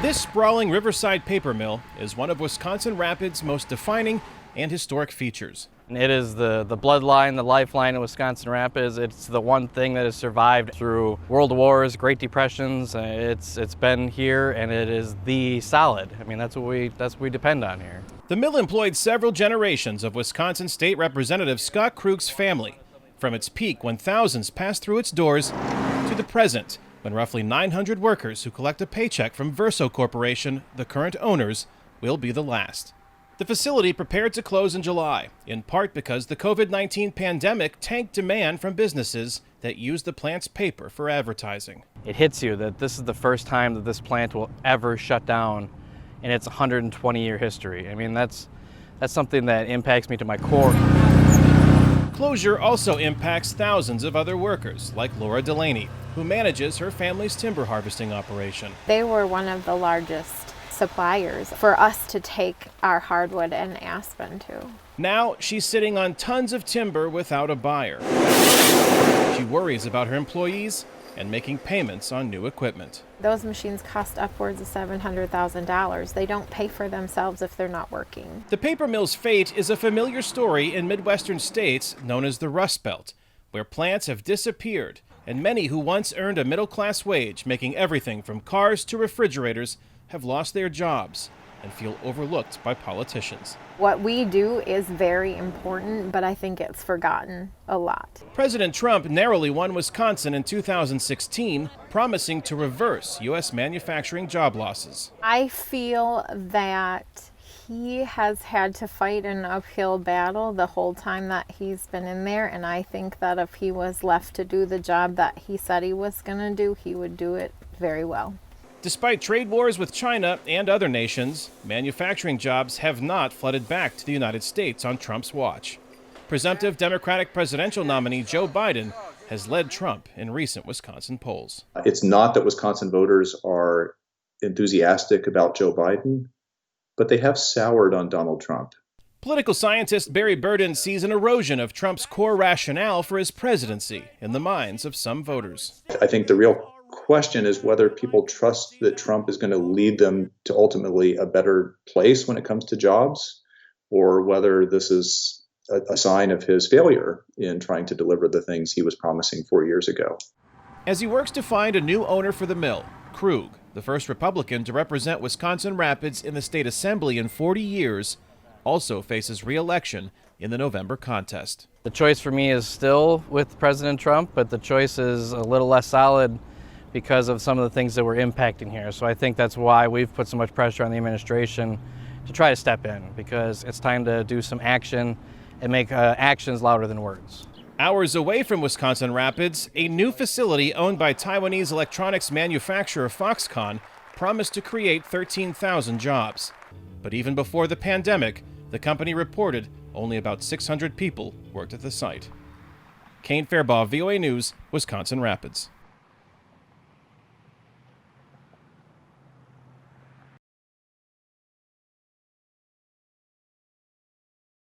This sprawling riverside paper mill is one of Wisconsin Rapids' most defining and historic features. It is the bloodline, the lifeline of Wisconsin Rapids. It's the one thing that has survived through world wars, Great Depressions. It's been here, and it is the solid. I mean, that's what we depend on here. The mill employed several generations of Wisconsin State Representative Scott Krug's family, from its peak when thousands passed through its doors to the present when roughly 900 workers who collect a paycheck from Verso Corporation, the current owners, will be the last. The facility prepared to close in July, in part because the COVID-19 pandemic tanked demand from businesses that use the plant's paper for advertising. It hits you that this is the first time that this plant will ever shut down in its 120-year history. I mean, that's something that impacts me to my core. Closure also impacts thousands of other workers, like Laura Delaney, who manages her family's timber harvesting operation. They were one of the largest suppliers for us to take our hardwood and aspen to. Now she's sitting on tons of timber without a buyer. She worries about her employees and making payments on new equipment. Those machines cost upwards of $700,000. They don't pay for themselves if they're not working. The paper mill's fate is a familiar story in Midwestern states known as the Rust Belt, where plants have disappeared and many who once earned a middle-class wage making everything from cars to refrigerators have lost their jobs and feel overlooked by politicians. What we do is very important, but I think it's forgotten a lot. President Trump narrowly won Wisconsin in 2016, promising to reverse U.S. manufacturing job losses. I feel that he has had to fight an uphill battle the whole time that he's been in there, and I think that if he was left to do the job that he said he was going to do, he would do it very well. Despite trade wars with China and other nations, manufacturing jobs have not flooded back to the United States on Trump's watch. Presumptive Democratic presidential nominee Joe Biden has led Trump in recent Wisconsin polls. It's not that Wisconsin voters are enthusiastic about Joe Biden, but they have soured on Donald Trump. Political scientist Barry Burden sees an erosion of Trump's core rationale for his presidency in the minds of some voters. I think the real question is whether people trust that Trump is going to lead them to ultimately a better place when it comes to jobs, or whether this is a sign of his failure in trying to deliver the things he was promising 4 years ago. As he works to find a new owner for the mill, Krug, the first Republican to represent Wisconsin Rapids in the state assembly in 40 years, also faces re-election in the November contest. The choice for me is still with President Trump, but the choice is a little less solid because of some of the things that we're impacting here. So I think that's why we've put so much pressure on the administration to try to step in, because it's time to do some action and make actions louder than words. Hours away from Wisconsin Rapids, a new facility owned by Taiwanese electronics manufacturer Foxconn promised to create 13,000 jobs. But even before the pandemic, the company reported only about 600 people worked at the site. Kane Fairbaugh, VOA News, Wisconsin Rapids.